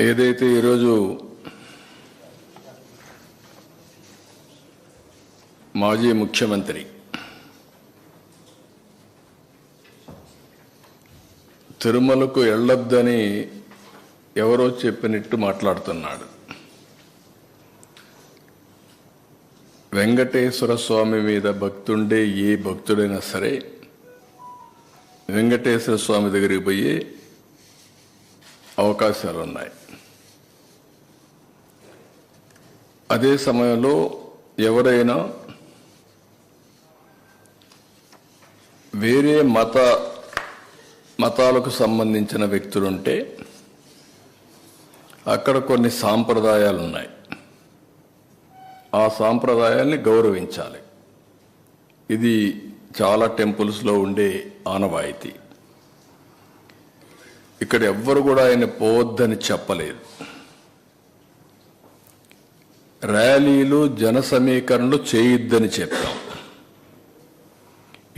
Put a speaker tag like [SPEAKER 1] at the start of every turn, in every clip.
[SPEAKER 1] ఏదైతే ఈరోజు మాజీ ముఖ్యమంత్రి తిరుమలకు వెళ్ళొద్దని ఎవరో చెప్పినట్టు మాట్లాడుతున్నాడు. వెంకటేశ్వర స్వామి మీద భక్తుండే ఏ భక్తుడైనా సరే వెంకటేశ్వర స్వామి దగ్గరికి పోయే అవకాశాలు ఉన్నాయి. అదే సమయంలో ఎవరైనా వేరే మతాలకు సంబంధించిన వ్యక్తులుంటే అక్కడ కొన్ని సాంప్రదాయాలు ఉన్నాయి. ఆ సాంప్రదాయాల్ని గౌరవించాలి. ఇది చాలా టెంపుల్స్లో ఉండే ఆనవాయితీ. ఇక్కడ ఎవ్వరు కూడా ఆయన పోవద్దని చెప్పలేదు. ర్యాలీలు జన సమీకరణలు చేయొద్దని చెప్పాం.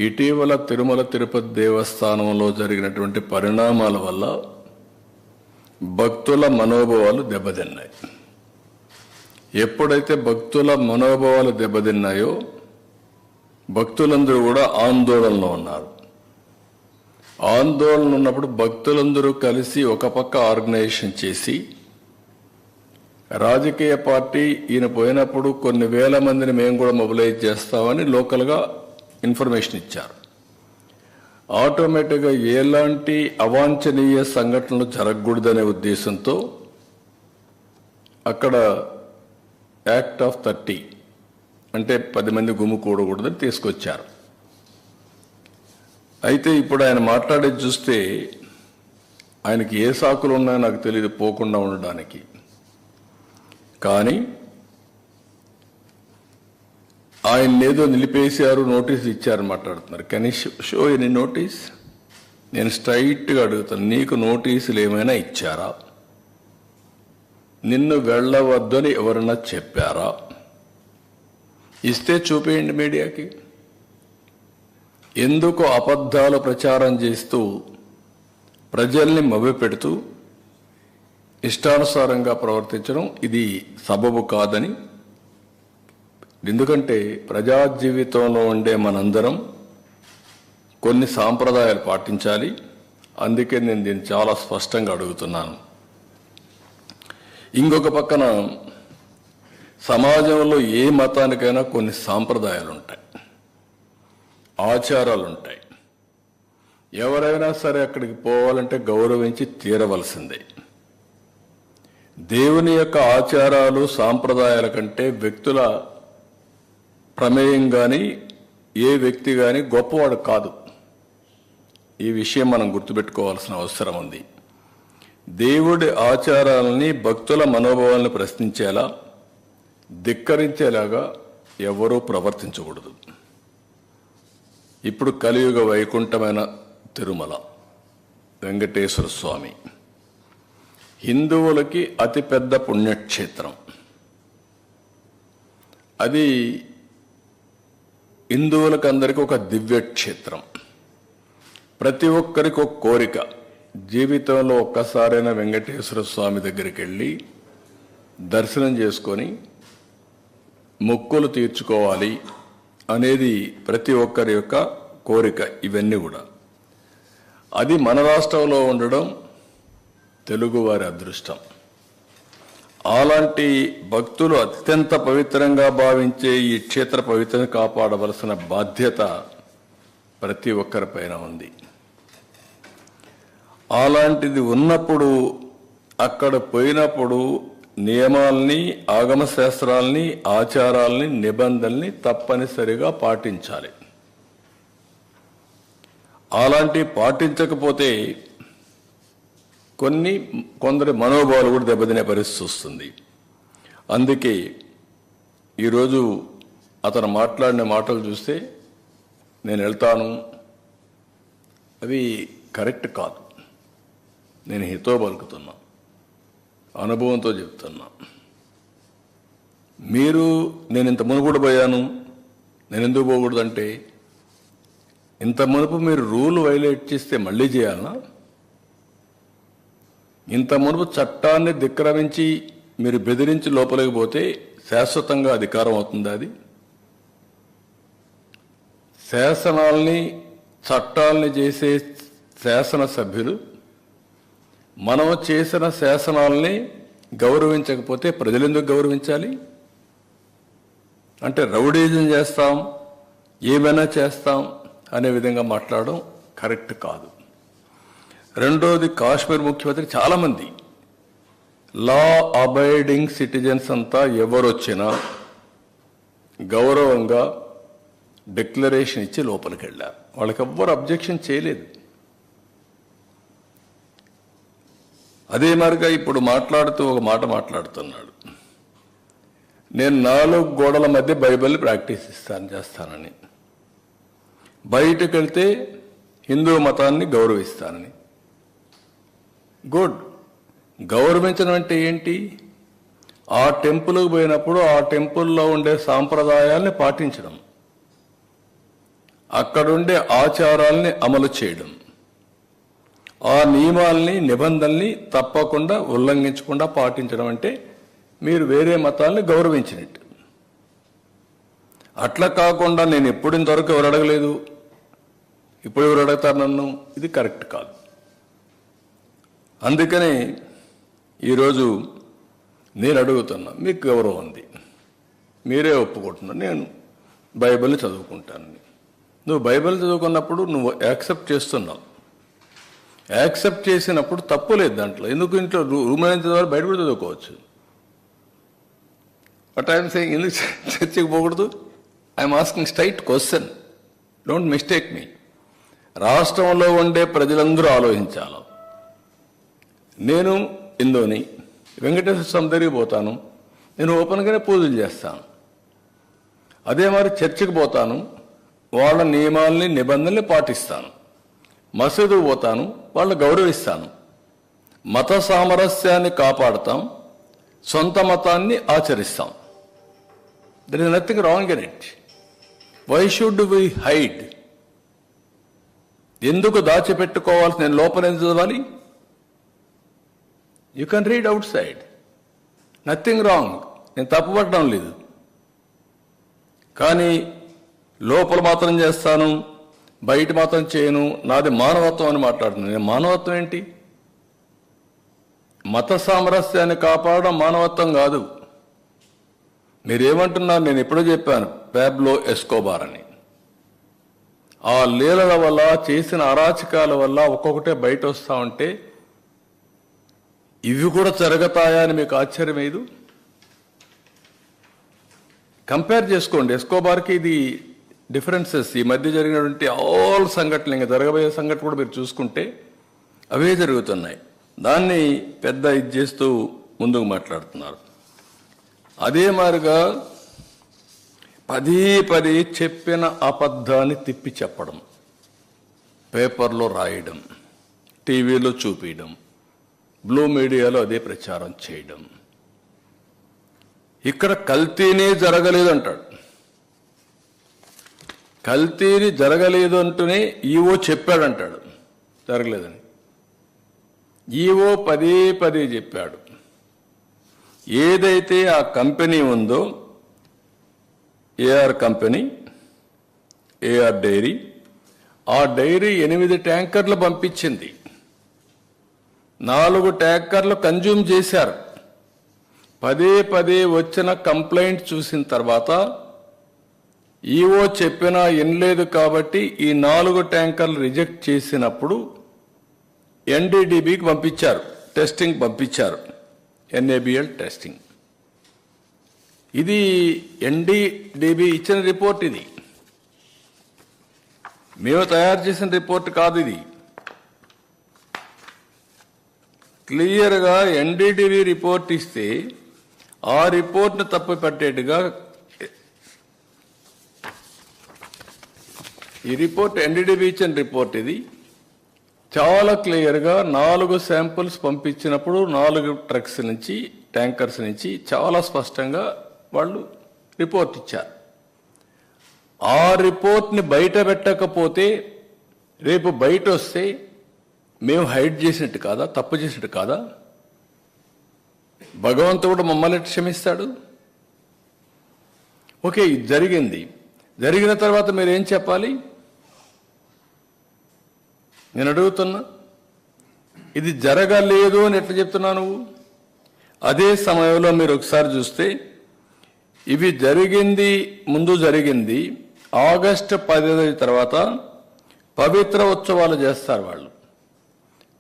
[SPEAKER 1] ఇటీవల తిరుమల తిరుపతి దేవస్థానంలో జరిగినటువంటి పరిణామాల వల్ల భక్తుల మనోభావాలు దెబ్బతిన్నాయి. ఎప్పుడైతే భక్తుల మనోభావాలు దెబ్బతిన్నాయో భక్తులందరూ కూడా ఆందోళనలో ఉన్నారు. ఆందోళన ఉన్నప్పుడు భక్తులందరూ కలిసి ఒక పక్క ఆర్గనైజేషన్ చేసి రాజకీయ పార్టీ ఈయన పోయినప్పుడు కొన్ని వేల మందిని మేము కూడా మొబిలైజ్ చేస్తామని లోకల్గా ఇన్ఫర్మేషన్ ఇచ్చారు. ఆటోమేటిక్గా ఎలాంటి అవాంఛనీయ సంఘటనలు జరగకూడదనే ఉద్దేశంతో అక్కడ యాక్ట్ ఆఫ్ 30 అంటే 10 మంది గుమ్ముకూడకూడదని తీసుకొచ్చారు. అయితే ఇప్పుడు ఆయన మాట్లాడేది చూస్తే ఆయనకి ఏ సాకులు ఉన్నాయో నాకు తెలియదు పోకుండా ఉండడానికి. కానీ ఆయన ఏదో నిలిపేశారు, నోటీస్ ఇచ్చారని మాట్లాడుతున్నారు. Can you show any notice? నేను స్ట్రైట్గా అడుగుతాను, నీకు నోటీసులు ఏమైనా ఇచ్చారా? నిన్ను వెళ్ళవద్దని ఎవరన్నా చెప్పారా? ఇస్తే చూపేయండి మీడియాకి. ఎందుకు అబద్ధాలు ప్రచారం చేస్తూ ప్రజల్ని మభ్యపెడుతూ ఇష్టానుసారంగా ప్రవర్తించడం ఇది సబబు కాదని. ఎందుకంటే ప్రజా జీవితంలో ఉండే మనందరం కొన్ని సాంప్రదాయాలు పాటించాలి. అందుకే నేను దీన్ని చాలా స్పష్టంగా అడుగుతున్నాను. ఇంకొక పక్కన సమాజంలో ఏ మతానికైనా కొన్ని సాంప్రదాయాలు ఉంటాయి, ఆచారాలు ఉంటాయి. ఎవరైనా సరే అక్కడికి పోవాలంటే గౌరవించి తీరవలసిందే. దేవుని యొక్క ఆచారాలు సాంప్రదాయాల కంటే వ్యక్తుల ప్రమేయం కానీ ఏ వ్యక్తి కానీ గొప్పవాడు కాదు. ఈ విషయం మనం గుర్తుపెట్టుకోవాల్సిన అవసరం ఉంది. దేవుడి ఆచారాలని భక్తుల మనోభావాలను ప్రశ్నించేలా ధిక్కరించేలాగా ఎవరూ ప్రవర్తించకూడదు. ఇప్పుడు కలియుగ వైకుంఠమైన తిరుమల వెంకటేశ్వర స్వామి హిందువులకి అతిపెద్ద పుణ్యక్షేత్రం. అది హిందువులకు అందరికీ ఒక దివ్యక్షేత్రం. ప్రతి ఒక్కరికి ఒక కోరిక, జీవితంలో ఒక్కసారైనా వెంకటేశ్వర స్వామి దగ్గరికి వెళ్ళి దర్శనం చేసుకొని మొక్కులు తీర్చుకోవాలి అనేది ప్రతి ఒక్కరి యొక్క కోరిక. ఇవన్నీ కూడా అది మన రాష్ట్రంలో ఉండడం తెలుగువారి అదృష్టం. అలాంటి భక్తులు అత్యంత పవిత్రంగా భావించే ఈ క్షేత్ర పవిత్రను కాపాడవలసిన బాధ్యత ప్రతి ఒక్కరిపైన ఉంది. అలాంటిది ఉన్నప్పుడు అక్కడ పోయినప్పుడు నియమాల్ని, ఆగమ శాస్త్రాల్ని, ఆచారాల్ని, నిబంధనల్ని తప్పనిసరిగా పాటించాలి. అలాంటి పాటించకపోతే కొందరి మనోభావాలు కూడా దెబ్బతినే పరిస్థితి వస్తుంది. అందుకే ఈరోజు అతను మాట్లాడిన మాటలు చూస్తే నేను వెళ్తాను, అవి కరెక్ట్ కాదు. నేను హితో పలుకుతున్నా, అనుభవంతో చెప్తున్నా. నేను ఇంత మునుపు పోయాను, నేను ఎందుకు పోకూడదంటే ఇంత మునుపు మీరు రూల్ వైలేట్ చేస్తే మళ్ళీ చేయాలనా? ఇంత మునుపు చట్టాన్ని ధిక్కరించి మీరు బెదిరించి లోపలికి పోతే శాశ్వతంగా అధికారం అవుతుంది. అది శాసనాల్ని చట్టాలని చేసే శాసనసభ్యులు మనం చేసిన శాసనాల్ని గౌరవించకపోతే ప్రజలు ఎందుకు గౌరవించాలి? అంటే రౌడీజం చేస్తాం, ఏమైనా చేస్తాం అనే విధంగా మాట్లాడడం కరెక్ట్ కాదు. రెండోది, కాశ్మీర్ ముఖ్యమంత్రి చాలామంది లా అబైడింగ్ సిటిజన్స్ అంతా ఎవరొచ్చినా గౌరవంగా డిక్లరేషన్ ఇచ్చి లోపలికి వెళ్ళారు. వాళ్ళకి ఎవ్వరు అబ్జెక్షన్ చేయలేదు. అదే మరిగా ఇప్పుడు మాట్లాడుతూ ఒక మాట మాట్లాడుతున్నాడు, నేను 4 గోడల మధ్య బైబిల్ ప్రాక్టీస్ చేస్తానని, బయటకు వెళ్తే హిందూ మతాన్ని గౌరవిస్తానని. గుడ్. గౌరవించడం అంటే ఏంటి? ఆ టెంపుల్కి పోయినప్పుడు ఆ టెంపుల్లో ఉండే సాంప్రదాయాల్ని పాటించడం, అక్కడుండే ఆచారాల్ని అమలు చేయడం, ఆ నియమాల్ని నిబంధనల్ని తప్పకుండా ఉల్లంఘించకుండా పాటించడం అంటే మీరు వేరే మతాల్ని గౌరవించినట్టు. అట్లా కాకుండా నేను ఎప్పుడు ఇంతవరకు ఎవరు అడగలేదు, ఇప్పుడు ఎవరు అడుగుతారు నన్ను, ఇది కరెక్ట్ కాదు. అందుకని ఈరోజు నేను అడుగుతున్నా, మీకు గౌరవం ఉంది, మీరే ఒప్పుకుంటున్నారు, నేను బైబిల్ చదువుకుంటాను. నువ్వు బైబిల్ చదువుకున్నప్పుడు నువ్వు యాక్సెప్ట్ చేస్తున్నావు. యాక్సెప్ట్ చేసినప్పుడు తప్పు లేదు దాంట్లో. ఎందుకు ఇంట్లో రూమ్ అయిన చదవాలి, బయట కూడా చదువుకోవచ్చు. బట్ ఐఎమ్ సేయింగ్ ఎందుకు చర్చకి పోకూడదు? I'm asking straight question, don't mistake me. రాష్ట్రంలో ఉండే ప్రజలందరూ ఆలోచించాలి. నేను హిందూని, వెంకటేశ్వర స్వామి దగ్గరికి పోతాను, నేను ఓపెన్గానే పూజలు చేస్తాను. అదే మరి చర్చికి పోతాను, వాళ్ళ నియమాల్ని నిబంధనల్ని పాటిస్తాను. మసీదుకు పోతాను, వాళ్ళు గౌరవిస్తాను. మత సామరస్యాన్ని కాపాడుతాం, సొంత మతాన్ని ఆచరిస్తాం. There is nothing wrong in it. Why should we hide? ఎందుకు దాచిపెట్టుకోవాలి? నేను లోపల ఎందుకు చదవాలి? You can read outside, nothing wrong. నేను తప్పుపడడం లేదు. కానీ లోపల మాత్రం చేస్తాను, బయట మాత్రం చేయను, నాది మానవత్వం అని మాట్లాడుతున్నాను. నేను మానవత్వం ఏంటి? మత సామరస్యాన్ని కాపాడడం మానవత్వం కాదు. మీరేమంటున్నారు? నేను ఎప్పుడో చెప్పాను, పాబ్లో ఎస్కోబార్ అని. ఆ లీలల వల్ల, చేసిన అరాచకాల వల్ల ఒక్కొక్కటే బయట వస్తూ ఉంటే ఇవి కూడా జరుగుతాయా అని మీకు ఆశ్చర్యం లేదు? కంపేర్ చేసుకోండి. ఎస్కోబార్కి ఇది డిఫరెన్సెస్, ఈ మధ్య జరిగినటువంటి ఆల్ సంఘటనలు, ఇంకా జరగబోయే సంఘటన కూడా మీరు చూసుకుంటే అవే జరుగుతున్నాయి. దాన్ని పెద్ద ఇది చేస్తూ ముందుకు మాట్లాడుతున్నారు. అదే మాదిరిగా పదే చెప్పిన అబద్ధాన్ని తిప్పి చెప్పడం, పేపర్లో రాయడం, టీవీలో చూపించడం, బ్లూ మీడియాలో అదే ప్రచారం చేయడం. ఇక్కడ కల్తీనే జరగలేదు అంటాడు. కల్తీని జరగలేదు అంటూనే ఈవో చెప్పాడంటాడు జరగలేదని. ఈవో పదే చెప్పాడు. ఏదైతే ఆ కంపెనీ ఉందో, ఏఆర్ కంపెనీ, ఏఆర్ డైరీ, ఆ డైరీ 8 ట్యాంకర్లు పంపించింది. 4 ట్యాంకర్లు కన్జ్యూమ్ చేశారు. పదే వచ్చిన కంప్లైంట్ చూసిన తర్వాత ఈవో చెప్పినా వినలేదు కాబట్టి ఈ 4 ట్యాంకర్లు రిజెక్ట్ చేసినప్పుడు ఎన్డీడీబీకి పంపించారు, టెస్టింగ్ పంపించారు, ఎన్ఏబిఎల్ టెస్టింగ్. ఇది ఎన్డీడీబీ ఇచ్చిన రిపోర్ట్. ఇది మేము తయారు చేసిన రిపోర్ట్ కాదు. ఇది క్లియర్గా ఎన్డీడీబీ రిపోర్ట్ ఇస్తే ఆ రిపోర్ట్ను తప్పుపట్టేట్టుగా ఈ రిపోర్ట్, ఎన్డీడీబీ ఇచ్చిన రిపోర్ట్ ఇది చాలా క్లియర్గా 4 శాంపుల్స్ పంపించినప్పుడు 4 ట్రక్స్ నుంచి, ట్యాంకర్స్ నుంచి చాలా స్పష్టంగా వాళ్ళు రిపోర్ట్ ఇచ్చారు. ఆ రిపోర్ట్ని బయట పెట్టకపోతే, రేపు బయట వస్తే మేము హైడ్ చేసినట్టు కాదా, తప్పు చేసినట్టు కాదా? భగవంతుడు మమ్మల్ని క్షమిస్తాడు. ఓకే, ఇది జరిగింది. జరిగిన తర్వాత మీరు ఏం చెప్పాలి? నేను అడుగుతున్నా, ఇది జరగలేదు అని ఎట్లా చెప్తున్నా నువ్వు? అదే సమయంలో మీరు ఒకసారి చూస్తే ఇవి జరిగింది, ముందు జరిగింది ఆగస్టు 15 తర్వాత పవిత్ర ఉత్సవాలు చేస్తారు వాళ్ళు.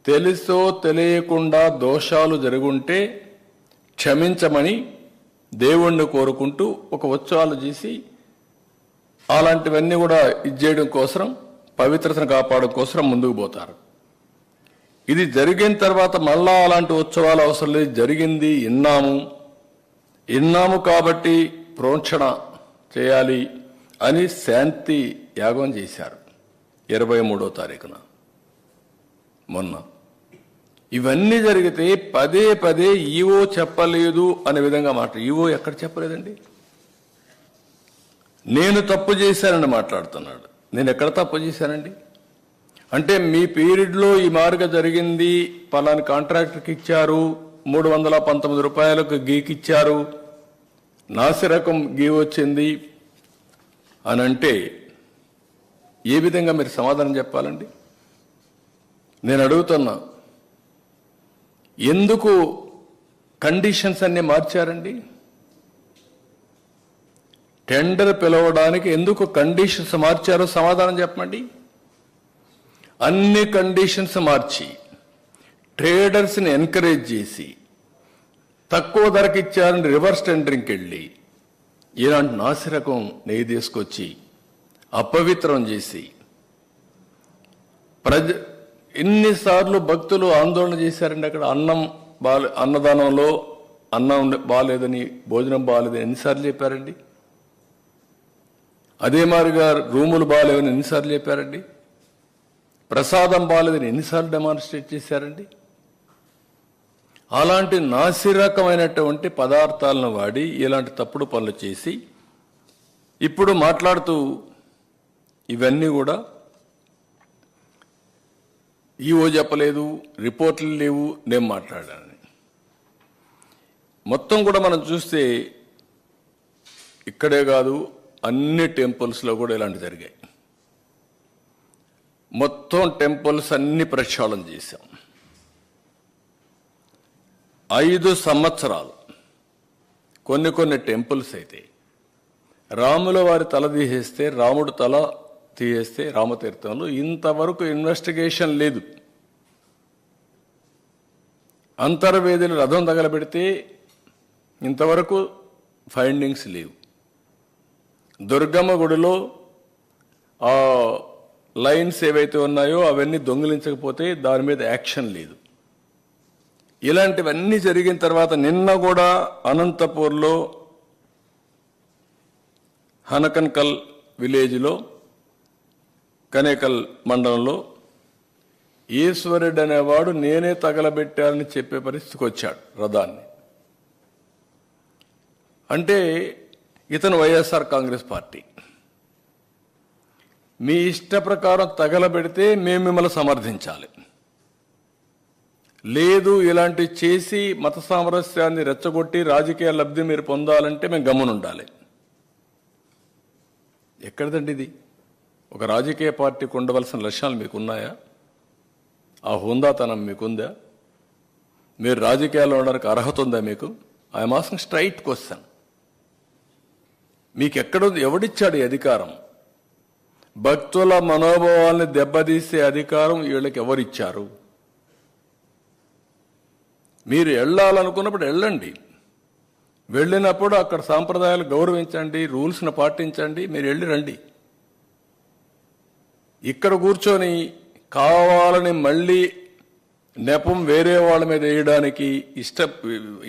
[SPEAKER 1] తెలుసో తెలియకుండా దోషాలు జరుగుంటే క్షమించమని దేవుణ్ణి కోరుకుంటూ ఒక ఉత్సవాలు చేసి అలాంటివన్నీ కూడా ఇచ్చేయడం కోసం, పవిత్రతను కాపాడడం కోసం ముందుకు పోతారు. ఇది జరిగిన తర్వాత మళ్ళా అలాంటి ఉత్సవాలు అవసరం లేదు, జరిగింది విన్నాము కాబట్టి ప్రోక్షణ చేయాలి అని శాంతి యాగం చేశారు 23వ తారీఖున మొన్న. ఇవన్నీ జరిగితే పదే పదే ఈవో చెప్పలేదు అనే విధంగా ఈవో ఎక్కడ చెప్పలేదండి? నేను తప్పు చేశానని మాట్లాడుతున్నాడు. నేను ఎక్కడ తప్పు చేశానండి? అంటే మీ పీరియడ్లో ఈ మార్గ జరిగింది, పలాని కాంట్రాక్టర్కి ఇచ్చారు, 319 రూపాయలకు గీకిచ్చారు, నాసిరకం గీ వచ్చింది అని అంటే ఏ విధంగా మీరు సమాధానం చెప్పాలండి? నేను అడుగుతున్నా, ఎందుకు కండిషన్స్ అన్ని మార్చారండి? టెండర్ పిలవడానికి ఎందుకు కండిషన్స్ మార్చారో సమాధానం చెప్పండి. అన్ని కండిషన్స్ మార్చి ట్రేడర్స్ని ఎంకరేజ్ చేసి తక్కువ ధరకు ఇచ్చారని రివర్స్ టెండరింగ్కి వెళ్ళి ఇలాంటి నాసిరకం నెయ్యి తీసుకొచ్చి అపవిత్రం చేసి ఎన్నిసార్లు భక్తులు ఆందోళన చేశారండి. అక్కడ అన్నదానంలో అన్నం బాగాలేదని, భోజనం బాగాలేదని ఎన్నిసార్లు చెప్పారండి? అదే మాదిరిగా రూములు బాగాలేవని ఎన్నిసార్లు చెప్పారండి? ప్రసాదం బాగాలేదని ఎన్నిసార్లు డెమాన్స్ట్రేట్ చేశారండి? అలాంటి నాసిరకమైనటువంటి పదార్థాలను వాడి ఇలాంటి తప్పుడు పనులు చేసి ఇప్పుడు మాట్లాడుతూ ఇవన్నీ కూడా ఈవో చెప్పలేదు, రిపోర్ట్లు లేవు, నేను మాట్లాడానని. మొత్తం కూడా మనం చూస్తే ఇక్కడే కాదు, అన్ని టెంపుల్స్లో కూడా ఇలాంటి జరిగాయి. మొత్తం టెంపుల్స్ అన్ని ప్రక్షాళన చేశాం. 5 సంవత్సరాలు కొన్ని టెంపుల్స్ అయితే రాముల వారి తల తీసేస్తే, రాముడు తల తీసేస్తే రామతీర్థంలో ఇంతవరకు ఇన్వెస్టిగేషన్ లేదు. అంతర్వేదిని రథం తగలబెడితే ఇంతవరకు ఫైండింగ్స్ లేవు. దుర్గమ్మ గుడిలో ఆ లైన్స్ ఏవైతే ఉన్నాయో అవన్నీ దొంగిలించకపోతే దాని మీద యాక్షన్ లేదు. ఇలాంటివన్నీ జరిగిన తర్వాత నిన్న కూడా అనంతపూర్లో హనకన్కల్ విలేజ్లో కనేకల్ మండలంలో ఈశ్వరుడు అనేవాడు నేనే తగలబెట్టాలని చెప్పే పరిస్థితికి వచ్చాడు రథాన్ని. అంటే ఇతను వైఎస్ఆర్ కాంగ్రెస్ పార్టీ. మీ ఇష్ట ప్రకారం తగలబెడితే మేము మిమ్మల్ని సమర్థించాలి, లేదు ఇలాంటి చేసి మత సామరస్యాన్ని రెచ్చగొట్టి రాజకీయ లబ్ధి మీరు పొందాలంటే మేము గమ్మునుండాలి. ఎక్కడిదండి ఇది? ఒక రాజకీయ పార్టీకి ఉండవలసిన లక్ష్యాలు మీకున్నాయా? ఆ హుందాతనం మీకుందా? మీరు రాజకీయాల్లో ఉండడానికి అర్హత ఉందా మీకు? I'm asking straight question. మీకు ఎక్కడుంది? ఎవడిచ్చాడు ఈ అధికారం? భక్తుల మనోభావాల్ని దెబ్బతీసే అధికారం వీళ్ళకి ఎవరిచ్చారు? మీరు వెళ్ళాలనుకున్నప్పుడు వెళ్ళండి, వెళ్ళినప్పుడు అక్కడ సాంప్రదాయాలు గౌరవించండి, రూల్స్ను పాటించండి, మీరు వెళ్ళి రండి. ఇక్కడ కూర్చొని కావాలని మళ్ళీ నెపం వేరే వాళ్ళ మీద వేయడానికి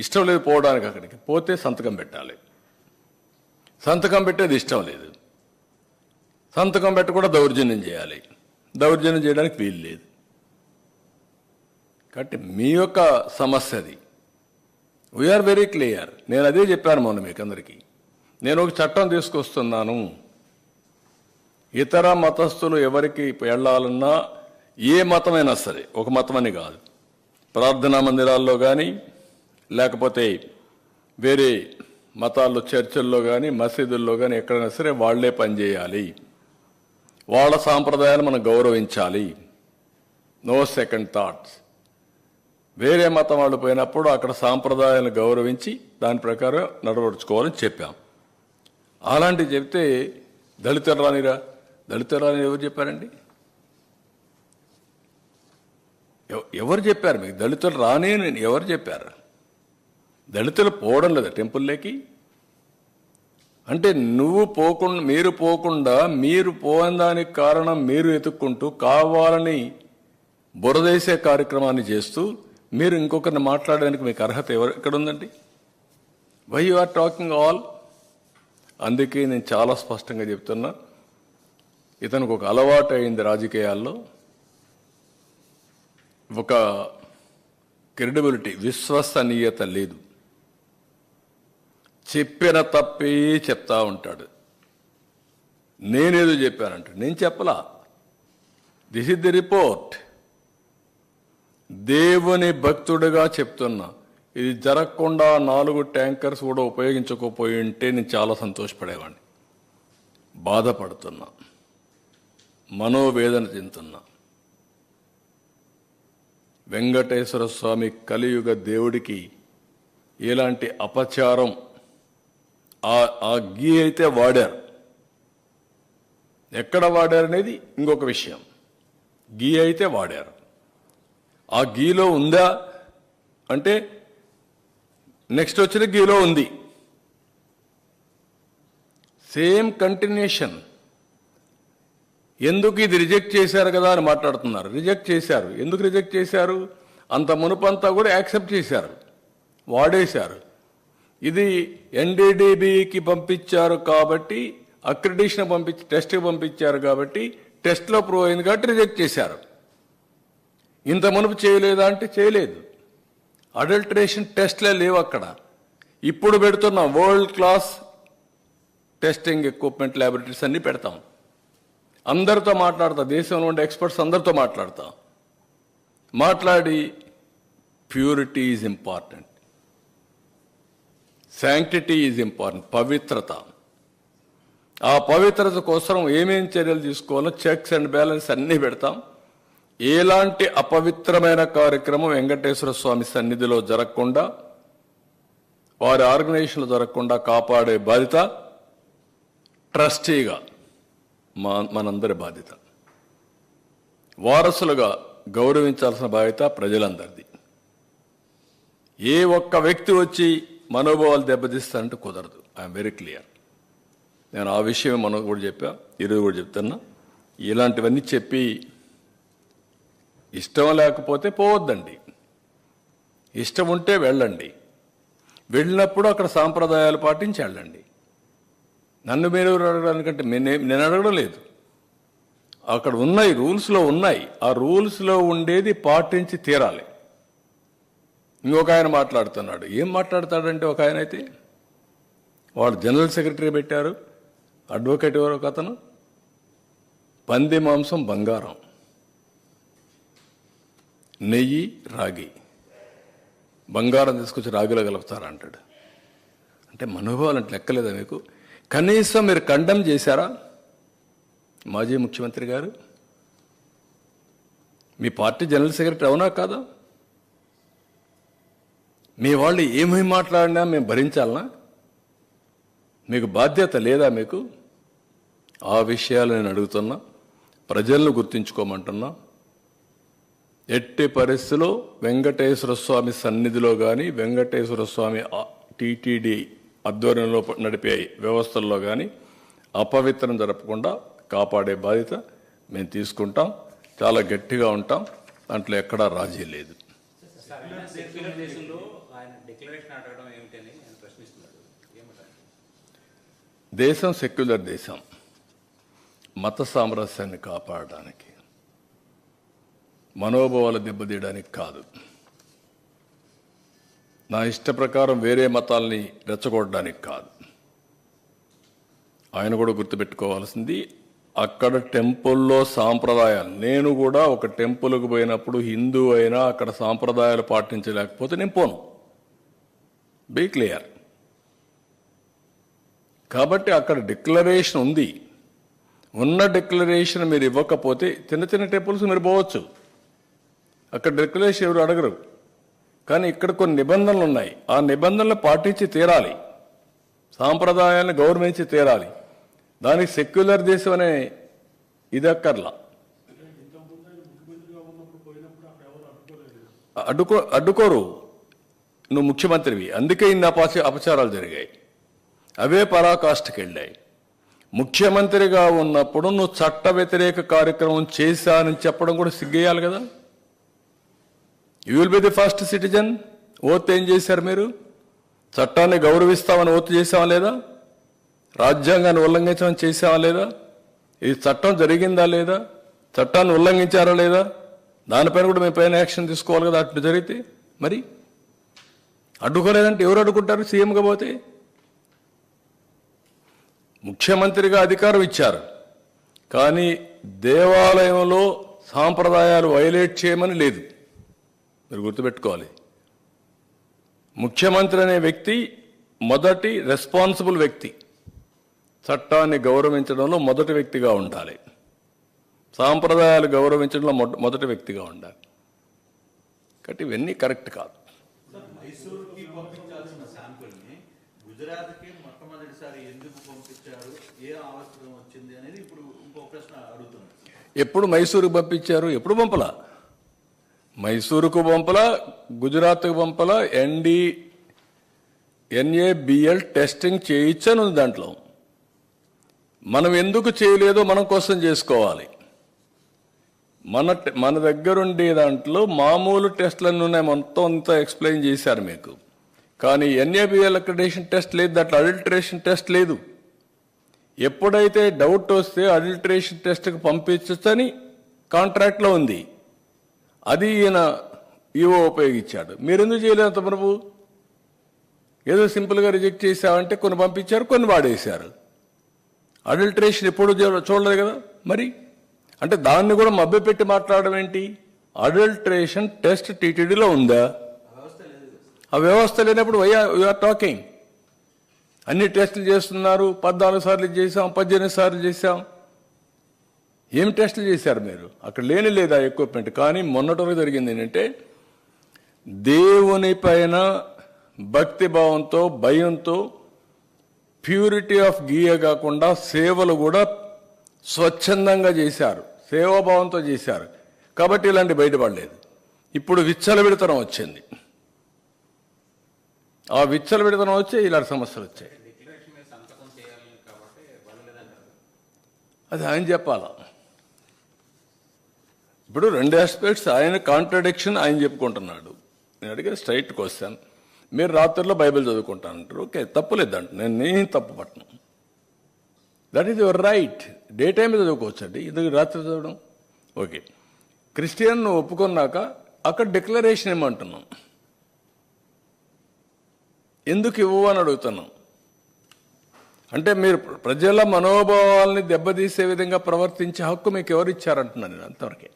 [SPEAKER 1] ఇష్టం లేదు. పోవడానికి అక్కడికి పోతే సంతకం పెట్టాలి, సంతకం పెట్టేది ఇష్టం లేదు, సంతకం పెట్టకుండా దౌర్జన్యం చేయాలి, దౌర్జన్యం చేయడానికి వీలు లేదు. కాబట్టి మీ యొక్క సమస్య అది. We are very clear. నేను అదే చెప్పాను మొన్న మీకు అందరికీ. నేను ఒక చట్టం తీసుకొస్తున్నాను, ఇతర మతస్థులు ఎవరికి వెళ్ళాలన్నా ఏ మతమైనా సరే, ఒక మతం అని కాదు, ప్రార్థనా మందిరాల్లో కానీ లేకపోతే వేరే మతాల్లో చర్చిల్లో కానీ మసీదుల్లో కానీ ఎక్కడైనా సరే వాళ్లే పనిచేయాలి. వాళ్ళ సాంప్రదాయాలు మనం గౌరవించాలి. No second thoughts. వేరే మతం వాళ్ళు పోయినప్పుడు అక్కడ సాంప్రదాయాలను గౌరవించి దాని ప్రకారం నడవడుచుకోవాలని చెప్పాం. అలాంటివి చెప్తే దళితులు రానిరా, దళితులు రాని ఎవరు చెప్పారండి? ఎవరు చెప్పారు మీకు దళితులు రాని? ఎవరు చెప్పారు? దళితులు పోవడం లేదా టెంపుల్లోకి? అంటే మీరు పోకుండా మీరు పోయిన దానికి కారణం మీరు ఎత్తుక్కుంటూ కావాలని బురదేసే కార్యక్రమాన్ని చేస్తూ మీరు ఇంకొకరిని మాట్లాడడానికి మీకు అర్హత ఎక్కడ ఉందండి? Why you are talking all? అందుకే నేను చాలా స్పష్టంగా చెప్తున్నా, ఇతనికి ఒక అలవాటు అయింది రాజకీయాల్లో, ఒక క్రెడిబిలిటీ, విశ్వసనీయత లేదు. చెప్పిన తప్పే చెప్తా ఉంటాడు. నేనేదో చెప్పానంటే నేను చెప్పలా, దిస్ ఇస్ ది రిపోర్ట్. దేవుని భక్తుడిగా చెప్తున్నా, ఇది జరగకుండా 4 ట్యాంకర్స్ కూడా ఉపయోగించకపోయి ఉంటే నేను చాలా సంతోషపడేవాడిని. బాధపడుతున్నా, మనోవేదన చెందుతున్నా. వెంకటేశ్వర స్వామి కలియుగ దేవుడికి ఎలాంటి అపచారం ఆ గీ అయితే వాడారు, ఎక్కడ వాడారు అనేది ఇంకొక విషయం. గీ అయితే వాడారు, ఆ గీలో ఉందా అంటే నెక్స్ట్ వచ్చిన గీలో ఉంది. Same continuation. ఎందుకు ఇది రిజెక్ట్ చేశారు కదా అని మాట్లాడుతున్నారు. రిజెక్ట్ చేశారు. ఎందుకు రిజెక్ట్ చేశారు? అంత మునుపంతా కూడా యాక్సెప్ట్ చేశారు, వాడేశారు. ఇది ఎన్డీడీబీకి పంపించారు కాబట్టి, అక్రిడిషన్ పంపించి టెస్ట్కి పంపించారు కాబట్టి, టెస్ట్లో ప్రూవ్ అయింది కాబట్టి రిజెక్ట్ చేశారు. ఇంత మునుపు చేయలేదా అంటే చేయలేదు. అడల్టరేషన్ టెస్ట్లే లేవు అక్కడ. ఇప్పుడు పెడుతున్నాం world class testing equipment, laboratories అన్నీ పెడతాం. అందరితో మాట్లాడతా, దేశంలో ఉండే ఎక్స్పర్ట్స్ అందరితో మాట్లాడి purity is important, sanctity is important, పవిత్రత. ఆ పవిత్రత కోసం ఏమేం చర్యలు తీసుకోవాలో చెక్స్ అండ్ బ్యాలెన్స్ అన్నీ పెడతాం. ఎలాంటి అపవిత్రమైన కార్యక్రమం వెంకటేశ్వర స్వామి సన్నిధిలో జరగకుండా, వారి ఆర్గనైజేషన్లో జరగకుండా కాపాడే బాధ్యత ట్రస్టీగా మనందరి బాధ్యత. వారసులుగా గౌరవించాల్సిన బాధ్యత ప్రజలందరిది. ఏ ఒక్క వ్యక్తి వచ్చి మనోభావాలు దెబ్బతీస్తారంటే కుదరదు. I'm very clear. నేను ఆ విషయం మనం కూడా చెప్పా, ఈరోజు కూడా చెప్తున్నా. ఇలాంటివన్నీ చెప్పి ఇష్టం లేకపోతే పోవద్దండి, ఇష్టం ఉంటే వెళ్ళండి. వెళ్ళినప్పుడు అక్కడ సాంప్రదాయాలు పాటించి వెళ్ళండి. నన్ను మీరు అడగడానికంటే నేను అడగడం లేదు. అక్కడ ఉన్నాయి, రూల్స్లో ఉన్నాయి. ఆ రూల్స్లో ఉండేది పాటించి తీరాలి. ఇంకొక ఆయన మాట్లాడుతున్నాడు. ఏం మాట్లాడతాడంటే ఒక ఆయన అయితే వాడు జనరల్ సెక్రటరీ పెట్టారు, అడ్వకేట్ ఎవరో ఒక అతను, పంది మాంసం బంగారం, నెయ్యి రాగి, బంగారం తీసుకొచ్చి రాగిలో కలుపుతారా అంటాడు. అంటే మనోభావాలు అంటే లెక్కలేదా మీకు? కనీసం మీరు కండెమ్ చేశారా? మాజీ ముఖ్యమంత్రి గారు, మీ పార్టీ జనరల్ సెక్రటరీ అవునా కాదా? మీ వాళ్ళు ఏమేమి మాట్లాడినా మేము భరించాలనా? మీకు బాధ్యత లేదా మీకు? ఆ విషయాలు నేను అడుగుతున్నా, ప్రజలను గుర్తించుకోమంటున్నా. ఎట్టి పరిస్థితిలో వెంకటేశ్వర స్వామి సన్నిధిలో కానీ, వెంకటేశ్వర స్వామి టీటీడీ ఆధ్వర్యంలో నడిపే వ్యవస్థల్లో కానీ అపవిత్రం జరపకుండా కాపాడే బాధ్యత మేము తీసుకుంటాం. చాలా గట్టిగా ఉంటాం, దాంట్లో ఎక్కడా రాజీ లేదు. దేశం సెక్యులర్ దేశం, మత సామరస్యాన్ని కాపాడడానికి, మనోభావాలు దెబ్బతీయడానికి కాదు. నా ఇష్ట ప్రకారం వేరే మతాల్ని రెచ్చగొట్టడానికి కాదు. ఆయన కూడా గుర్తుపెట్టుకోవాల్సింది, అక్కడ టెంపుల్లో సాంప్రదాయాలు, నేను కూడా ఒక టెంపుల్కి పోయినప్పుడు హిందూ అయినా అక్కడ సాంప్రదాయాలు పాటించలేకపోతే నేను పోను. Be clear. కాబట్టి అక్కడ డిక్లరేషన్ ఉంది. ఉన్న డిక్లరేషన్ మీరు ఇవ్వకపోతే చిన్న చిన్న టెంపుల్స్ మీరు పోవచ్చు, అక్కడ డిక్లరేషన్ ఎవరు అడగరు. కానీ ఇక్కడ కొన్ని నిబంధనలు ఉన్నాయి, ఆ నిబంధనలు పాటించి తీరాలి, సాంప్రదాయాలను గౌరవించి తీరాలి. దానికి సెక్యులర్ దేశం అనే ఇది అక్కర్లా. అడ్డుకోరు, నువ్వు ముఖ్యమంత్రివి, అందుకే ఇన్ని అపచారాలు జరిగాయి, అవే పరాకాష్ఠకి వెళ్ళాయి. ముఖ్యమంత్రిగా ఉన్నప్పుడు నువ్వు చట్ట వ్యతిరేక కార్యక్రమం చేశానని చెప్పడం కూడా సిగ్గేయాలి కదా. You will be the first citizen. Oath ఏం చేశారు మీరు? చట్టాన్ని గౌరవిస్తామని ఓత్ చేసావా లేదా? రాజ్యాంగాన్ని ఉల్లంఘించమని చేసావా లేదా? ఈ చట్టం జరిగిందా లేదా? చట్టాన్ని ఉల్లంఘించారా లేదా? దానిపైన కూడా మేము పైన యాక్షన్ తీసుకోవాలి కదా. అట్లా జరిగితే మరి అడ్డుకోలేదంటే ఎవరు అడ్డుకుంటారు? సీఎంగా పోతే ముఖ్యమంత్రిగా అధికారం ఇచ్చారు, కానీ దేవాలయంలో సాంప్రదాయాలు వైలేట్ చేయమని లేదు. మీరు గుర్తుపెట్టుకోవాలి, ముఖ్యమంత్రి అనే వ్యక్తి మొదటి రెస్పాన్సిబుల్ వ్యక్తి, చట్టాన్ని గౌరవించడంలో మొదటి వ్యక్తిగా ఉండాలి, సాంప్రదాయాలు గౌరవించడంలో మొదటి వ్యక్తిగా ఉండాలి. కాబట్టి ఇవన్నీ కరెక్ట్ కాదు.
[SPEAKER 2] మైసూరుకి పంపించాల్సిన శాంపుల్ని గుజరాత్కి మొట్టమొదటిసారి ఎందుకు పంపించారు, ఏ అవసరం వచ్చింది అనేది ఇప్పుడు ఇంకో ప్రశ్న అడుగుతున్నారు.
[SPEAKER 1] ఎప్పుడు మైసూరుకు పంపించారు? ఎప్పుడు పంపలా. మైసూరుకు పంపలా, గుజరాత్కు పంపలా. NABL టెస్టింగ్ చేయించను దాంట్లో. మనం ఎందుకు చేయలేదో మనం కోసం చేసుకోవాలి. మన దగ్గరుండే దాంట్లో మామూలు టెస్టులన్నీ ఉన్నాయి, మొత్తం అంతా ఎక్స్ప్లెయిన్ చేశారు మీకు. కానీ NABL అక్రిడేషన్ టెస్ట్ లేదు, దాంట్లో అడల్టరేషన్ టెస్ట్ లేదు. ఎప్పుడైతే డౌట్ వస్తే అడల్టరేషన్ టెస్ట్కి పంపించని కాంట్రాక్ట్లో ఉంది, అది ఈయన ఈవో ఉపయోగించాడు. మీరెందుకు చేయలేదు ప్రభు? ఏదో సింపుల్గా రిజెక్ట్ చేశామంటే కొన్ని పంపించారు, కొన్ని వాడేశారు. అడల్టరేషన్ ఎప్పుడు చూడలేదు కదా. మరి అంటే దాన్ని కూడా మభ్యపెట్టి మాట్లాడడం ఏంటి? అడల్టరేషన్ టెస్ట్ టీటీడీలో ఉందా? ఆ వ్యవస్థ లేనప్పుడు వీఆర్ టాకింగ్. అన్ని టెస్టులు చేస్తున్నారు, 14 సార్లు చేశాం, 18 సార్లు చేశాం. ఏం టెస్టులు చేశారు మీరు? అక్కడ లేని లేదా ఎక్విప్మెంట్. కానీ మొన్నటి వరకు జరిగింది ఏంటంటే, దేవుని పైన భక్తిభావంతో, భయంతో, ప్యూరిటీ ఆఫ్ గీయ కాకుండా సేవలు కూడా స్వచ్ఛందంగా చేశారు, సేవాభావంతో చేశారు. కాబట్టి ఇలాంటి బయటపడలేదు. ఇప్పుడు విచ్చలవిడితనం వచ్చింది. ఆ విచ్చలవిడితనం వచ్చే ఇలాంటి సమస్యలు వచ్చాయి. అది ఆయన చెప్పాలా. ఇప్పుడు 2 ఆస్పెక్ట్స్, ఆయన కాంట్రడిక్షన్ ఆయన చెప్పుకుంటున్నాడు. నేను అడిగే స్ట్రైట్ క్వశ్చన్, మీరు రాత్రిలో బైబిల్ చదువుకుంటానంటారు, ఓకే, తప్పులేదంట, నేను తప్పు పట్టను. That is your right. Day time చదువుకోవచ్చు అండి, ఇది రాత్రి చదవడం ఓకే. క్రిస్టియన్ ఒప్పుకున్నాక అక్కడ డిక్లరేషన్ ఏమంటున్నాం, ఎందుకు ఇవ్వు అని అడుగుతున్నాం. అంటే మీరు ప్రజల మనోభావాల్ని దెబ్బతీసే విధంగా ప్రవర్తించే హక్కు మీకు ఎవరు ఇచ్చారంటున్నాను నేను. అంతవరకే.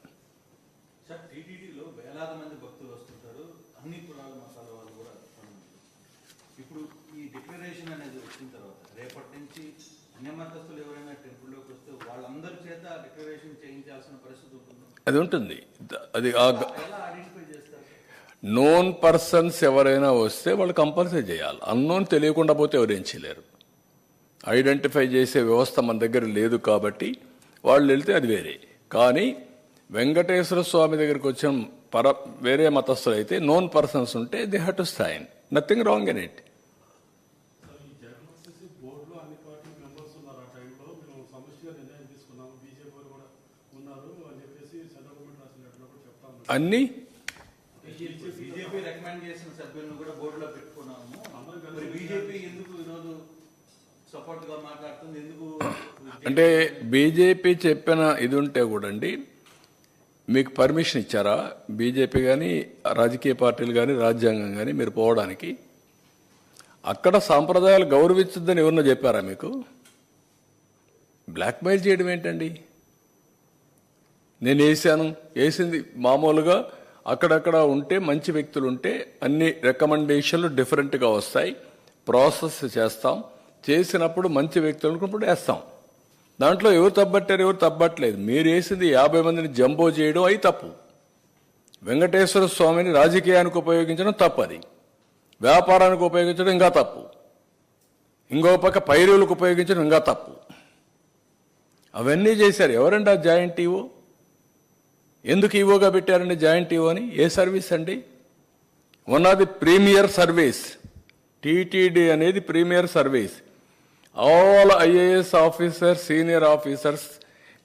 [SPEAKER 2] టీటీడీలో వేలాది మంది భక్తులు వస్తుంటారు, అన్ని కులాల మతాల వాళ్ళు కూడా. ఇప్పుడు ఈ డిక్లరేషన్ అనేది వచ్చిన తర్వాత రేపటి నుంచి అన్య మతస్థులు ఎవరైనా టెంపుల్లోకి వస్తే వాళ్ళందరి చేత డిక్లరేషన్ చేయించాల్సిన పరిస్థితి ఉంటుంది.
[SPEAKER 1] అది ఉంటుంది. అది
[SPEAKER 2] ఎలా ఐడెంటిఫై చేస్తారు?
[SPEAKER 1] నోన్ పర్సన్స్ ఎవరైనా వస్తే వాళ్ళు కంపల్సరీ చేయాలి. అన్నోన్ తెలియకుండా పోతే ఎవరేం చేయలేరు. ఐడెంటిఫై చేసే వ్యవస్థ మన దగ్గర లేదు కాబట్టి వాళ్ళు వెళ్తే అది వేరే. కానీ వెంకటేశ్వర స్వామి దగ్గరికి వచ్చిన వేరే మతస్థులు అయితే నోన్ పర్సన్స్ ఉంటే they have to sign, nothing wrong in it. అన్ని
[SPEAKER 2] బీజేపీ రికమెండ్ చేసిన సభ్యులను కూడా బోర్డులో పెట్టుకున్నాము. మరి బీజేపీ ఎందుకు ఈరోజు సపోర్ట్ గా మాట్లాడుతుంది? ఎందుకు
[SPEAKER 1] అంటే బీజేపీ చెప్పిన ఇది ఉంటే కూడా అండి, మీకు పర్మిషన్ ఇచ్చారా బీజేపీ కానీ, రాజకీయ పార్టీలు కానీ, రాజ్యాంగం కానీ మీరు పోవడానికి? అక్కడ సాంప్రదాయాలు గౌరవించద్దని ఎవరన్నా చెప్పారా మీకు? బ్లాక్మెయిల్ చేయడం ఏంటండి? నేను వేసింది మామూలుగా అక్కడక్కడ ఉంటే మంచి వ్యక్తులు ఉంటే అన్ని రికమెండేషన్లు డిఫరెంట్గా వస్తాయి. ప్రాసెస్ చేస్తాం. చేసినప్పుడు మంచి వ్యక్తులు అనుకున్నప్పుడు వేస్తాం. దాంట్లో ఎవరు తప్పట్టారు, ఎవరు తప్పట్లేదు. మీరు వేసింది 50 మందిని జంబో చేయడం అయి తప్పు. వెంకటేశ్వర స్వామిని రాజకీయానికి ఉపయోగించడం తప్పు. అది వ్యాపారానికి ఉపయోగించడం ఇంకా తప్పు. ఇంకో పక్క పైరులకు ఉపయోగించడం ఇంకా తప్పు. అవన్నీ చేశారు. ఎవరండి ఆ జాయింట్ ఈవో? ఎందుకు ఈవోగా పెట్టారండి జాయింట్ ఈవో అని? ఏ సర్వీస్ అండి? One of the premier service. TTD అనేది premier service. All IAS officers, senior officers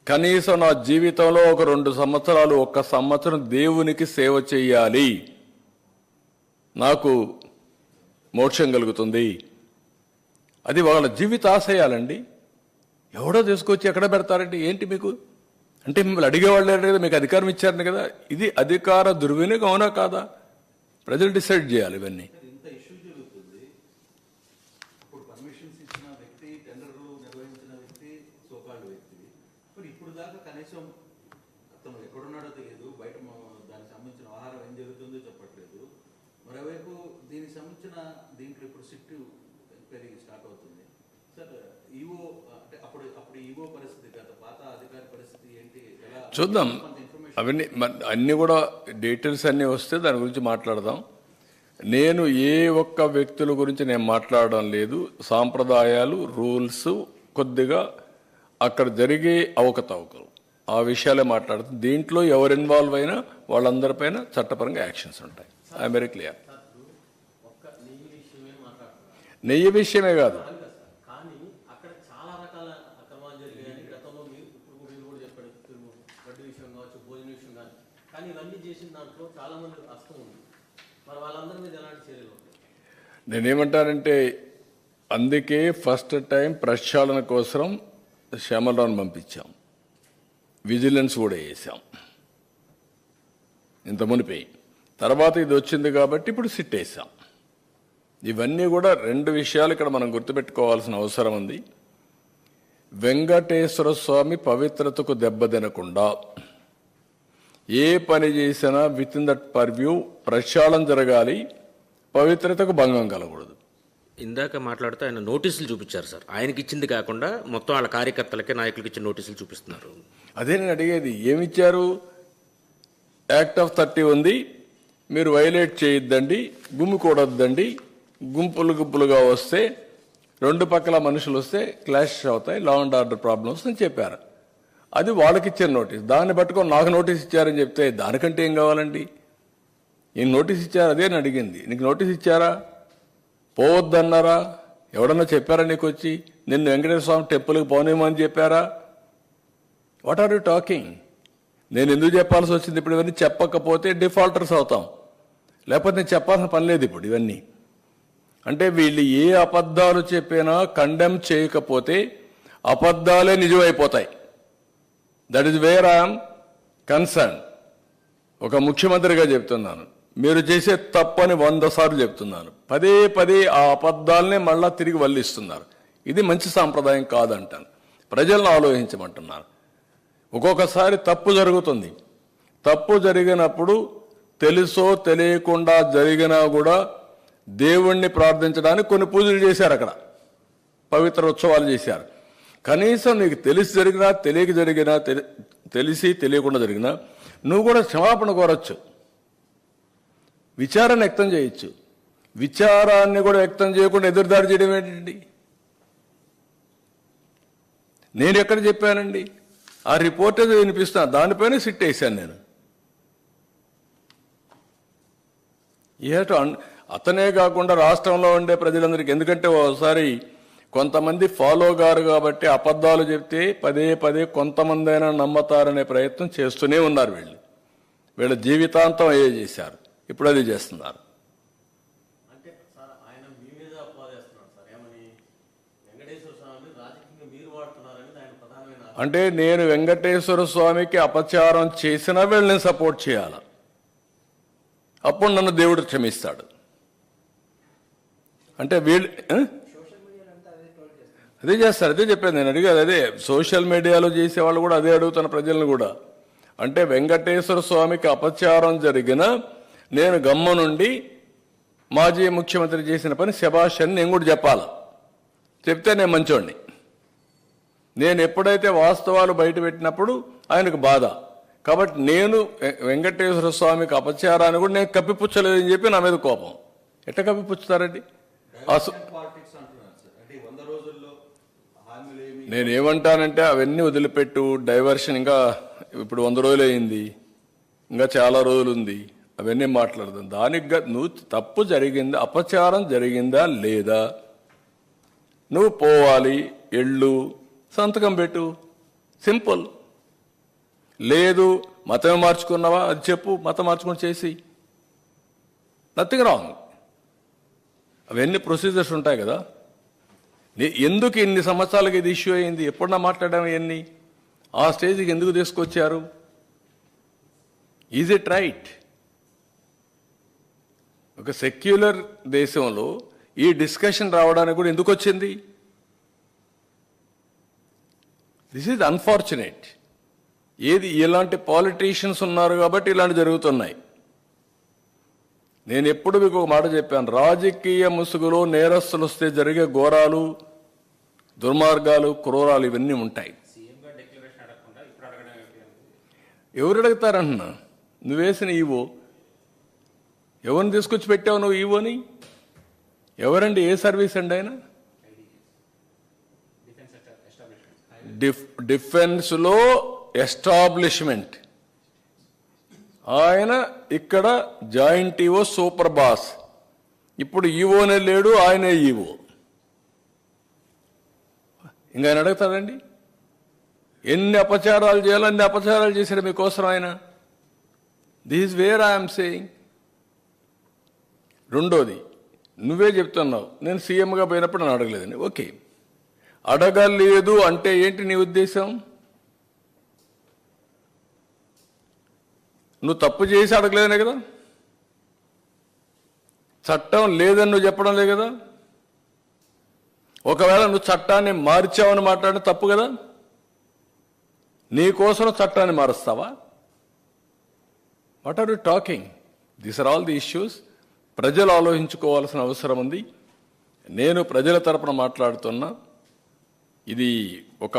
[SPEAKER 1] కనీసం నా జీవితంలో ఒక 2 సంవత్సరాలు, 1 సంవత్సరం దేవునికి సేవ చేయాలి, నాకు మోక్షం కలుగుతుంది. అది వాళ్ళ జీవిత ఆశయాలండి. ఎవడో తీసుకొచ్చి ఎక్కడ పెడతారండి? ఏంటి మీకు అంటే మిమ్మల్ని అడిగేవాళ్ళు లేరు కదా, మీకు అధికారం ఇచ్చారని కదా. ఇది అధికార దుర్వినియోగం అవునా కాదా? ప్రజలు డిసైడ్ చేయాలి ఇవన్నీ.
[SPEAKER 2] ఇంత ఇష్యూ జరుగుతుంది. ఇప్పుడు పర్మిషన్స్ ఇచ్చిన వ్యక్తి, టెండర్లు నిర్వహించిన వ్యక్తి, సోకాల్డ్ వ్యక్తి, మరి ఇప్పుడు దాకా కనీసం అతను ఎక్కడున్నాడో తెలియదు, బయట దానికి సంబంధించిన ఆహారం ఏం జరుగుతుందో చెప్పట్లేదు. మరోవైపు దీనికి సంబంధించిన దీంట్లో ఇప్పుడు సిట్ ఎంక్వైరీ స్టార్ట్ అవుతుంది. సార్ ఈవో అంటే అప్పుడు ఈవో పరిస్థితి, గత పాత అధికారి పరిస్థితి ఏంటి, ఎలా
[SPEAKER 1] చూద్దాం. అవన్నీ అన్నీ కూడా డీటెయిల్స్ అన్నీ వస్తే దాని గురించి మాట్లాడదాం. నేను ఏ ఒక్క వ్యక్తుల గురించి నేను మాట్లాడడం లేదు. సాంప్రదాయాలు, రూల్స్, కొద్దిగా అక్కడ జరిగే అవకతవకలు, ఆ విషయాలే మాట్లాడుతాం. దీంట్లో ఎవరు ఇన్వాల్వ్ అయినా వాళ్ళందరిపైన చట్టపరంగా యాక్షన్స్ ఉంటాయి. I'm very clear. నెయ్యి విషయమే కాదు,
[SPEAKER 3] కానీ అక్కడ చాలా రకాల అక్రమాలు జరిగాయని గతంలో మీరు కూడా చెప్పాడు. గడ్డి విషయం కావచ్చు, భోజన విషయం కానీ ఇవన్నీ చేసిన దాంట్లో చాలా మంది హస్తం ఉంది. మరి వాళ్ళందరి మీద ఎలాంటి చర్యలు ఉంటాయి?
[SPEAKER 1] నేనేమంటానంటే అందుకే ఫస్ట్ టైం ప్రక్షాళన కోసం శ్యామలరావుని పంపించాం, విజిలెన్స్ కూడా వేసాం ఇంత మునిపే. తర్వాత ఇది వచ్చింది కాబట్టి ఇప్పుడు సిట్ వేసాం. ఇవన్నీ కూడా 2 విషయాలు ఇక్కడ మనం గుర్తుపెట్టుకోవాల్సిన అవసరం ఉంది. వెంకటేశ్వర స్వామి పవిత్రతకు దెబ్బతినకుండా ఏ పని చేసినా విత్ ఇన్ దట్ పర్వ్యూ ప్రక్షాళన జరగాలి, పవిత్రతకు భంగం కలగకూడదు.
[SPEAKER 4] ఇందాక మాట్లాడుతూ ఆయన నోటీసులు చూపించారు సార్. ఆయనకి ఇచ్చింది కాకుండా మొత్తం వాళ్ళ కార్యకర్తలకే, నాయకులకి ఇచ్చిన నోటీసులు చూపిస్తున్నారు.
[SPEAKER 1] అదే నేను అడిగేది. ఏమిచ్చారు? యాక్ట్ ఆఫ్ 30 ఉంది, మీరు వైలేట్ చేయొద్దండి, గుమ్మికూడొద్దండి, గుంపులుగా వస్తే 2 పక్కల మనుషులు వస్తే క్లాష్ అవుతాయి, లా అండ్ ఆర్డర్ ప్రాబ్లమ్స్ అని చెప్పారు. అది వాళ్ళకి ఇచ్చిన నోటీస్. దాన్ని పట్టుకొని నాకు నోటీస్ ఇచ్చారని చెప్తే దానికంటే ఏం కావాలండి? ఏం నోటీస్ ఇచ్చారు? అదే నేను అడిగింది. నీకు నోటీస్ ఇచ్చారా? పోవద్దన్నారా? ఎవడన్నా చెప్పారా నీకు వచ్చి నిన్ను వెంకటేశ్వర స్వామి టెంపుల్కి పోనేమని చెప్పారా? What are you talking? నేను ఎందుకు చెప్పాల్సి వచ్చింది? ఇప్పుడు ఇవన్నీ చెప్పకపోతే డిఫాల్టర్స్ అవుతాం, లేకపోతే నేను చెప్పాల్సిన పని లేదు ఇప్పుడు ఇవన్నీ. అంటే వీళ్ళు ఏ అబద్ధాలు చెప్పినా కండెమ్ చేయకపోతే అబద్ధాలే నిజమైపోతాయి. That is where I'm concern. ఒక ముఖ్యమంత్రిగా చెప్తున్నాను, మీరు చేసే తప్పని 100 సార్లు చెప్తున్నాను. పదే ఆ అబద్ధాలనే మళ్ళా తిరిగి వల్లిస్తున్నారు. ఇది మంచి సాంప్రదాయం కాదంటాను. ప్రజలను ఆలోచించమంటున్నారు. ఒక్కొక్కసారి తప్పు జరుగుతుంది. తప్పు జరిగినప్పుడు తెలుసో తెలియకుండా జరిగినా కూడా దేవుణ్ణి ప్రార్థించడానికి కొన్ని పూజలు చేశారు, అక్కడ పవిత్ర ఉత్సవాలు చేశారు. కనీసం నీకు తెలిసి జరిగినా తెలియక జరిగినా, తెలిసి తెలియకుండా జరిగినా నువ్వు కూడా క్షమాపణ కోరచ్చు, విచారాన్ని వ్యక్తం చేయొచ్చు. విచారాన్ని కూడా వ్యక్తం చేయకుండా ఎదురుదాడి చేయడం ఏంటండి? నేను ఎక్కడ చెప్పానండి? ఆ రిపోర్ట్ ఏదో వినిపిస్తున్నా, దానిపైన సిట్ వేశాను నేను. అతనే కాకుండా రాష్ట్రంలో ఉండే ప్రజలందరికీ, ఎందుకంటే ఒకసారి కొంతమంది ఫాలో గారు కాబట్టి అబద్ధాలు చెప్తే పదే కొంతమంది అయినా నమ్మతారనే ప్రయత్నం చేస్తూనే ఉన్నారు. వీళ్ళ జీవితాంతం అయ్యే చేశారు, ఇప్పుడు అది చేస్తున్నారు.
[SPEAKER 3] అంటే సార్ ఆయన మీ మీద అపవాదేస్తున్నారు సార్, ఏమని వెంకటేశ్వర స్వామిని రాజకీయంగా మీరు వాడుతున్నారని ఆయన ప్రధానమైన.
[SPEAKER 1] అంటే నేను వెంకటేశ్వర స్వామికి అపచారం చేసినా వీళ్ళని సపోర్ట్ చేయాలి, అప్పుడు నన్ను దేవుడు క్షమిస్తాడు. అంటే వీళ్ళు అదే చేస్తారు, అదే చెప్పాను నేను అడిగాను. అదే సోషల్ మీడియాలో చేసే వాళ్ళు కూడా అదే అడుగుతున్న ప్రజలను కూడా. అంటే వెంకటేశ్వర స్వామికి అపచారం జరిగిన నేను గమ్మ నుండి మాజీ ముఖ్యమంత్రి చేసిన పని శభాష్ అని నేను కూడా చెప్పాలి. చెప్తే నేను మంచోడిని. నేను ఎప్పుడైతే వాస్తవాలు బయట పెట్టినప్పుడు ఆయనకు బాధ. కాబట్టి నేను వెంకటేశ్వర స్వామికి అపచారాన్ని కూడా నేను కప్పిపుచ్చలేదని చెప్పి నా మీద కోపం. ఎట్లా కప్పిపుచ్చుతారండి?
[SPEAKER 2] పాలిటిక్స్ అంటున్నారు సార్. అంటే 100 రోజుల్లో హామీలు ఏమి
[SPEAKER 1] నేనేమంటానంటే అవన్నీ వదిలిపెట్టు. డైవర్షన్ ఇంకా ఇప్పుడు 100 రోజులు అయింది, ఇంకా చాలా రోజులు ఉంది. అవన్నీ మాట్లాడదాం. దానికి నువ్వు తప్పు జరిగిందా, అపచారం జరిగిందా లేదా, నువ్వు పోవాలి, ఎళ్ళు, సంతకం పెట్టు, సింపుల్. లేదు మతమే మార్చుకున్నావా అది చెప్పు, మతం మార్చుకుని చేసి, నథింగ్ రాంగ్. అవన్నీ ప్రొసీజర్స్ ఉంటాయి కదా. ఎందుకు ఇన్ని సంవత్సరాలకి ఇది ఇష్యూ అయింది? ఎప్పుడన్నా మాట్లాడాము ఇవన్నీ? ఆ స్టేజ్కి ఎందుకు తీసుకొచ్చారు? Is it right? ఒక సెక్యులర్ దేశంలో ఈ డిస్కషన్ రావడానికి కూడా ఎందుకు వచ్చింది? This is unfortunate. ఏది ఇలాంటి పాలిటీషియన్స్ ఉన్నారు కాబట్టి ఇలాంటి జరుగుతున్నాయి. నేను ఎప్పుడు మీకు ఒక మాట చెప్పాను, రాజకీయ ముసుగులో నేరస్తులు వస్తే జరిగే ఘోరాలు, దుర్మార్గాలు, క్రూరాలు ఇవన్నీ ఉంటాయి. ఎవరు అడుగుతారంటున్నా? నువ్వేసిన ఈవో ఎవరిని తీసుకొచ్చి పెట్టావు నువ్వు ఈవోని? ఎవరండి? ఏ సర్వీస్ అండి ఆయన? డిఫెన్స్లో ఎస్టాబ్లిష్మెంట్. ఆయన ఇక్కడ జాయింట్ ఈవో, సూపర్ బాస్. ఇప్పుడు ఈవోనే లేడు, ఆయనే ఈవో. ఇంకా ఆయన అడుగుతాడండి? ఎన్ని అపచారాలు చేయాలో అన్ని అపచారాలు చేశాడు మీకోసం ఆయన. This is where I'm saying. రెండోది, నువ్వే చెప్తున్నావు నేను సీఎంగా పోయినప్పుడు నన్ను అడగలేదని. ఓకే, అడగలేదు అంటే ఏంటి నీ ఉద్దేశం? నువ్వు తప్పు చేసి అడగలేదనే కదా. చట్టం లేదని నువ్వు చెప్పడం లేదు కదా. ఒకవేళ నువ్వు చట్టాన్ని మార్చావని మాట్లాడడం తప్పు కదా. నీ కోసం చట్టాన్ని మారుస్తావా? What are you talking? These are all the issues. ప్రజలు ఆలోచించుకోవాల్సిన అవసరం ఉంది. నేను ప్రజల తరపున మాట్లాడుతున్నా. ఇది ఒక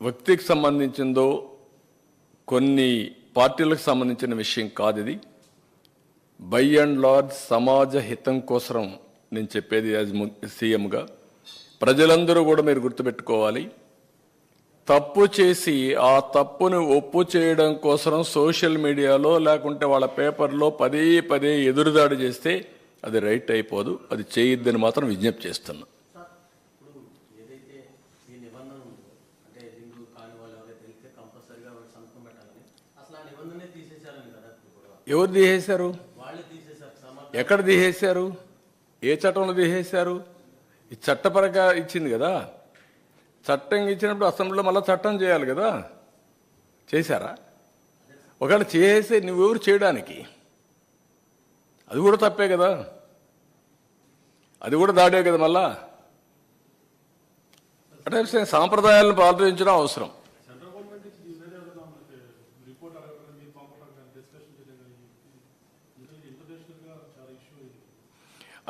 [SPEAKER 1] వ్యక్తికి సంబంధించిందో కొన్ని పార్టీలకు సంబంధించిన విషయం కాదు. ఇది బై అండ్ లార్జ్ సమాజ హితం కోసం నేను చెప్పేది. యాజ్ సీఎంగా ప్రజలందరూ కూడా మీరు గుర్తుపెట్టుకోవాలి, తప్పు చేసి ఆ తప్పును ఒప్పు చేయడం కోసం సోషల్ మీడియాలో లేకుంటే వాళ్ళ పేపర్లో పదే పదే ఎదురుదాడి చేస్తే అది రైట్ అయిపోదు. అది చేయొద్దని మాత్రం విజ్ఞప్తి చేస్తున్నా.
[SPEAKER 3] ఇప్పుడు ఏదైతే ఈ నిబంధన ఉందో, అంటే హిందూ కాని వాళ్ళు ఎవరైతే తెలిస్తే కంపల్సరీగా సంతకం పెట్టాలని, అసలు ఆ నిబంధనే తీసేశారని కదా.
[SPEAKER 1] ఎవరు తీసేశారు?
[SPEAKER 3] వాళ్ళే తీసేశారు.
[SPEAKER 1] ఎక్కడ తీసేశారు? ఏ చట్టంలో తీసేశారు? ఈ చట్టపరంగా ఇచ్చింది కదా. చట్టం ఇచ్చినప్పుడు అసెంబ్లీలో మళ్ళీ చట్టం చేయాలి కదా. చేశారా? ఒకవేళ చేసే నువ్వెవరు చేయడానికి? అది కూడా తప్పే కదా. అది కూడా దాడే కదా. మళ్ళా అంటే సాంప్రదాయాలను పాటించడం అవసరం.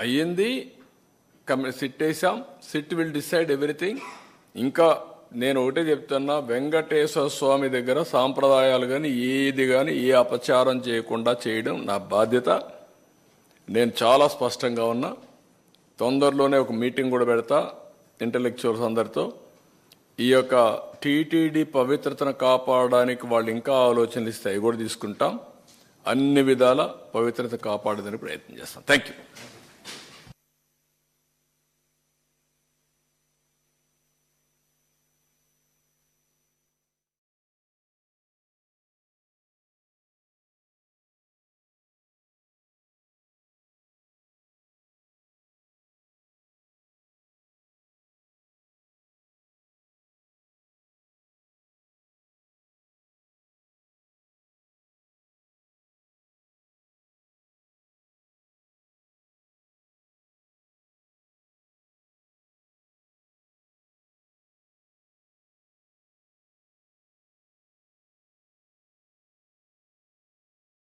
[SPEAKER 1] అయ్యింది, సిట్ వేసాం. SIT will decide everything. ఇంకా నేను ఒకటే చెప్తున్నా, వెంకటేశ్వర స్వామి దగ్గర సాంప్రదాయాలు కానీ ఏది కానీ ఏ అపచారం చేయకుండా చేయడం నా బాధ్యత. నేను చాలా స్పష్టంగా ఉన్నా. తొందరలోనే ఒక మీటింగ్ కూడా పెడతా ఇంటలెక్చువల్స్ అందరితో. ఈ యొక్క టీటీడీ పవిత్రతను కాపాడడానికి వాళ్ళు ఇంకా ఆలోచనలు ఇస్తే అవి కూడా తీసుకుంటాం. అన్ని విధాల పవిత్రత కాపాడడానికి ప్రయత్నం చేస్తాం. Thank you.